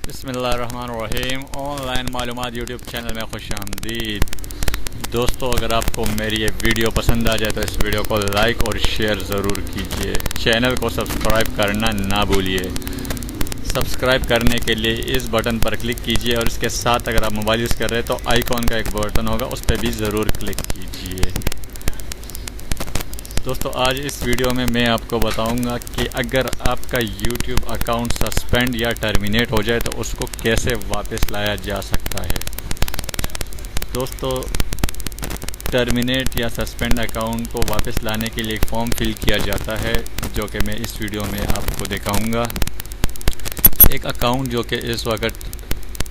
बिस्मिल्लाहिर्रहमानिर्रहीम। ऑनलाइन मालूमात YouTube channel में खुशामदीद। दोस्तों, अगर आपको मेरी ये वीडियो पसंद आ जाए तो इस वीडियो को लाइक और शेयर ज़रूर कीजिए। चैनल को सब्सक्राइब करना ना भूलिए। सब्सक्राइब करने के लिए इस बटन पर क्लिक कीजिए और इसके साथ अगर आप मोबाइल यूज़ कर रहे हैं तो आइकॉन का एक बटन होगा, उस पर भी ज़रूर क्लिक कीजिए। दोस्तों, आज इस वीडियो में मैं आपको बताऊंगा कि अगर आपका YouTube अकाउंट सस्पेंड या टर्मिनेट हो जाए तो उसको कैसे वापस लाया जा सकता है। दोस्तों, टर्मिनेट या सस्पेंड अकाउंट को वापस लाने के लिए एक फॉर्म फिल किया जाता है, जो कि मैं इस वीडियो में आपको दिखाऊंगा। एक अकाउंट जो कि इस वक्त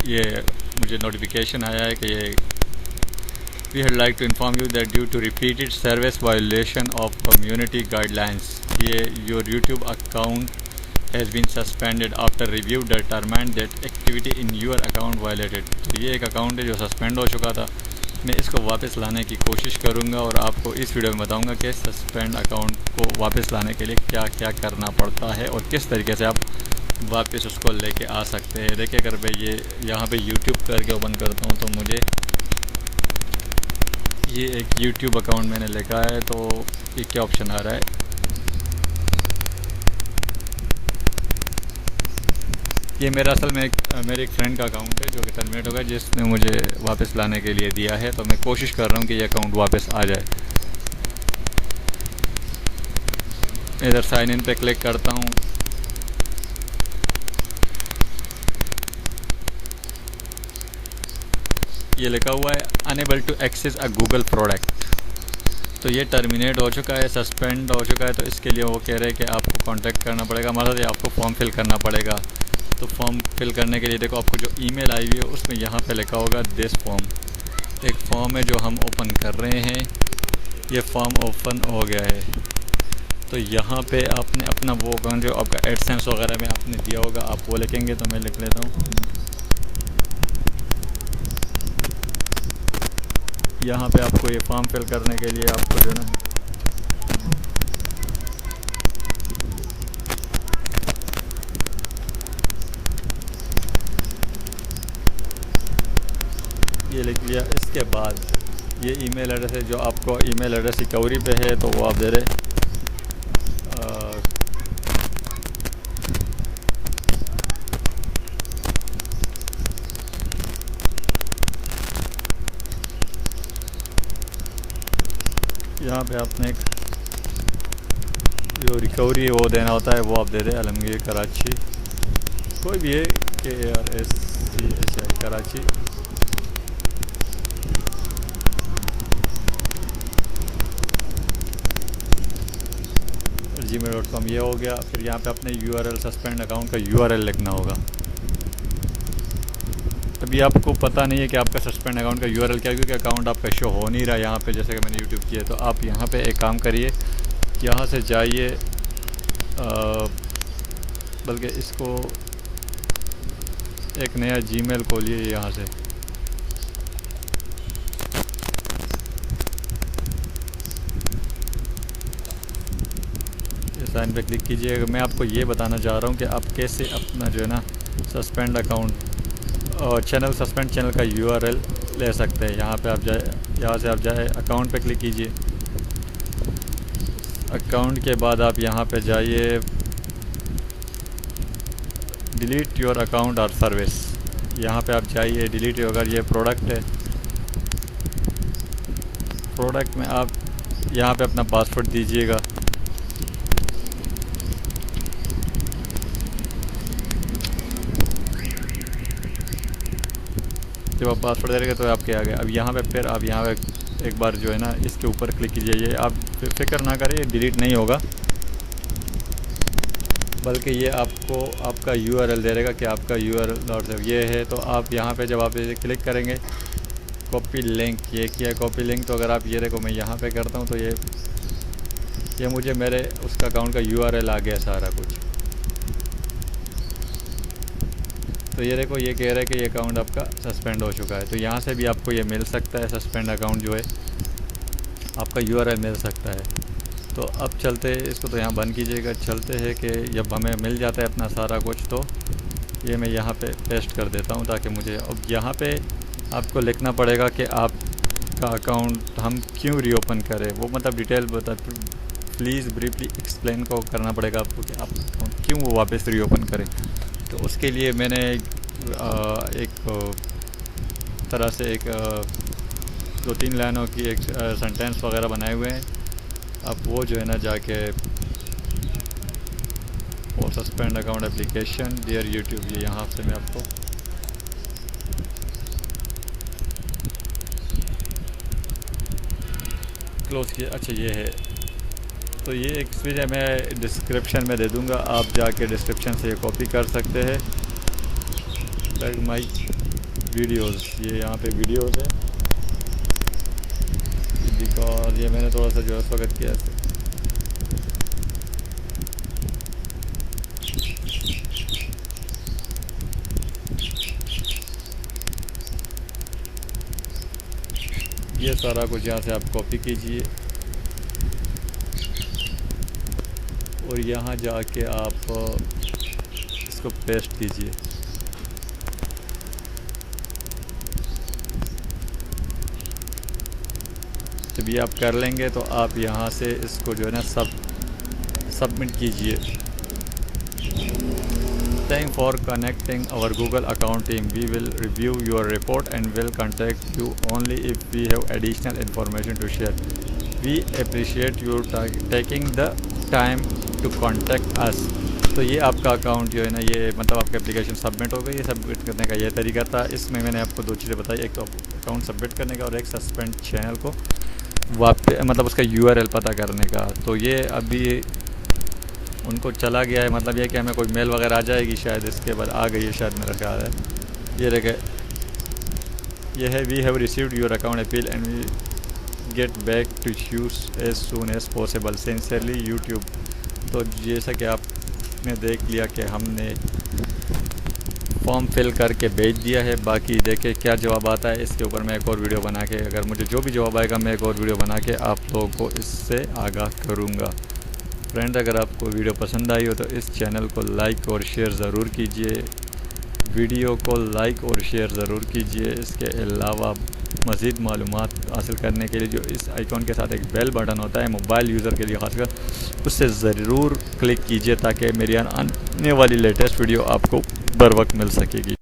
ये मुझे नोटिफिकेशन आया है कि ये We would like to inform you that due to repeated service violation of community guidelines, your YouTube account has been suspended after review determined that activity in your account violated। तो ये एक account है जो suspend हो चुका था। मैं इसको वापस लाने की कोशिश करूँगा और आपको इस वीडियो में बताऊँगा कि सस्पेंड अकाउंट को वापस लाने के लिए क्या क्या करना पड़ता है और किस तरीके से आप वापस उसको लेके आ सकते हैं। देखिए, अगर मैं ये यहाँ पे YouTube करके ओपन करता हूँ तो मुझे ये एक YouTube अकाउंट मैंने लिखा है, तो ये क्या ऑप्शन आ रहा है। ये मेरा असल में मेरे एक फ्रेंड का अकाउंट है जो कि टर्मिनेट हो गया, जिसने मुझे वापस लाने के लिए दिया है। तो मैं कोशिश कर रहा हूँ कि ये अकाउंट वापस आ जाए। इधर साइन इन पे क्लिक करता हूँ। ये लिखा हुआ है unable to access a Google product. तो ये टर्मिनेट हो चुका है, सस्पेंड हो चुका है। तो इसके लिए वो कह रहे हैं कि आपको कांटेक्ट करना पड़ेगा, मतलब ये आपको फॉर्म फिल करना पड़ेगा। तो फॉर्म फिल करने के लिए देखो, आपको जो ईमेल आई हुई है उसमें यहाँ पे लिखा होगा दिस फॉर्म। एक फॉर्म है जो हम ओपन कर रहे हैं। ये फॉर्म ओपन हो गया है। तो यहाँ पे आपने अपना वो अकाउंट जो आपका एडसेंस वगैरह में आपने दिया होगा, आप वो लिखेंगे। तो मैं लिख लेता हूँ। यहाँ पे आपको ये फॉर्म फिल करने के लिए आपको जो है ना ये लिख लिया। इसके बाद ये ईमेल एड्रेस है जो आपको ईमेल एड्रेस रिकवरी पे है, तो वो आप दे रहे। यहाँ पे आपने एक जो रिकवरी है वो देना होता है, वो आप दे रहे। आलमगीर कराची, कोई भी है, KRSCHI कराची। gmail.com ये हो गया। फिर यहाँ पे अपने URL सस्पेंड अकाउंट का URL लिखना होगा। अभी आपको पता नहीं है कि आपका सस्पेंड अकाउंट का URL क्या है, क्योंकि अकाउंट आपका शो हो नहीं रहा यहाँ पे, जैसे कि मैंने YouTube किया। तो आप यहाँ पे एक काम करिए, यहाँ से जाइए, बल्कि इसको एक नया Gmail खोलिए यहाँ से। ये साइन पे क्लिक कीजिएगा। मैं आपको ये बताना चाह रहा हूँ कि आप कैसे अपना जो है ना सस्पेंड अकाउंट और चैनल सस्पेंड चैनल का URL ले सकते हैं। यहाँ पे आप जाए, यहाँ से आप जाए अकाउंट पे क्लिक कीजिए। अकाउंट के बाद आप यहाँ पे जाइए डिलीट योर अकाउंट और सर्विस। यहाँ पे आप जाइए डिलीट योर, अगर ये प्रोडक्ट है, प्रोडक्ट में आप यहाँ पे अपना पासवर्ड दीजिएगा। जब आप पासवर्ड दे रहे तो आपके आ गया। अब यहाँ पे फिर आप यहाँ पे एक बार जो है ना इसके ऊपर क्लिक कीजिए। ये आप फिक्र ना करिए, डिलीट नहीं होगा, बल्कि ये आपको आपका URL दे देगा कि आपका URL ये है। तो आप यहाँ पे जब आप इसे क्लिक करेंगे, कॉपी लिंक, ये किया कॉपी लिंक। तो अगर आप ये देखो, मैं यहाँ पे करता हूँ तो ये मुझे मेरे उसका अकाउंट का URL आ गया सारा कुछ। तो ये देखो, ये कह रहा है कि ये अकाउंट आपका सस्पेंड हो चुका है। तो यहाँ से भी आपको ये मिल सकता है, सस्पेंड अकाउंट जो है आपका URL मिल सकता है। तो अब चलते इसको, तो यहाँ बंद कीजिएगा। चलते हैं कि जब हमें मिल जाता है अपना सारा कुछ, तो ये मैं यहाँ पे पेस्ट कर देता हूँ ताकि मुझे अब यहाँ पे आपको लिखना पड़ेगा कि आपका अकाउंट हम क्यों रीओपन करें, वो मतलब डिटेल बता, प्लीज़ ब्रीफली एक्सप्लेन को करना पड़ेगा आपको कि आप अकाउंट क्यों वो वापस रीओपन करें। तो उसके लिए मैंने एक तरह से एक 2-3 लाइनों की एक सेंटेंस वगैरह बनाए हुए हैं। आप वो जो है ना जाके और suspend account application dear YouTube, ये यहाँ से मैं आपको क्लोज किया। अच्छा ये है, तो ये एक चीज़ मैं डिस्क्रिप्शन में दे दूँगा, आप जाके डिस्क्रिप्शन से ये कॉपी कर सकते हैं। लाइक माई वीडियोज़, ये यहाँ पे वीडियोज़ है, बिकॉज ये मैंने थोड़ा सा जो है उस वक्त किया है। ये सारा कुछ यहाँ से आप कॉपी कीजिए और यहाँ जाके आप इसको पेस्ट कीजिए। जब ये आप कर लेंगे तो आप यहाँ से इसको जो है ना सबमिट कीजिए। Thank for connecting our Google account team. We will review your report and will contact you only if we have additional information to share. We appreciate you taking the time to contact us. तो ये आपका account जो है ना, ये मतलब आपका application submit हो गई है। सबमिट करने का ये तरीका था। इसमें मैंने आपको 2 चीज़ें बताई, एक तो अकाउंट सबमिट करने का और एक सस्पेंड चैनल को वापस मतलब उसका URL पता करने का। तो ये अभी उनको चला गया है, मतलब ये कि हमें कोई मेल वगैरह आ जाएगी शायद, इसके बाद आ गई है शायद, मेरा ख्याल है। ये देखे, ये है we have received your account appeal and we get back to you as soon as possible, sincerely YouTube. तो जैसा कि आपने देख लिया कि हमने फॉर्म फिल करके भेज दिया है। बाकी देखे क्या जवाब आता है, इसके ऊपर मैं एक और वीडियो बना के, अगर मुझे जो भी जवाब आएगा मैं एक और वीडियो बना के आप लोगों को इससे आगाह करूँगा। फ्रेंड, अगर आपको वीडियो पसंद आई हो तो इस चैनल को लाइक और शेयर ज़रूर कीजिए, वीडियो को लाइक और शेयर ज़रूर कीजिए। इसके अलावा मज़ीद मालूमात हासिल करने के लिए जो इस आइकॉन के साथ एक बेल बटन होता है मोबाइल यूज़र के लिए खासकर, उससे ज़रूर क्लिक कीजिए ताकि मेरी आने वाली लेटेस्ट वीडियो आपको बर वक्त मिल सकेगी।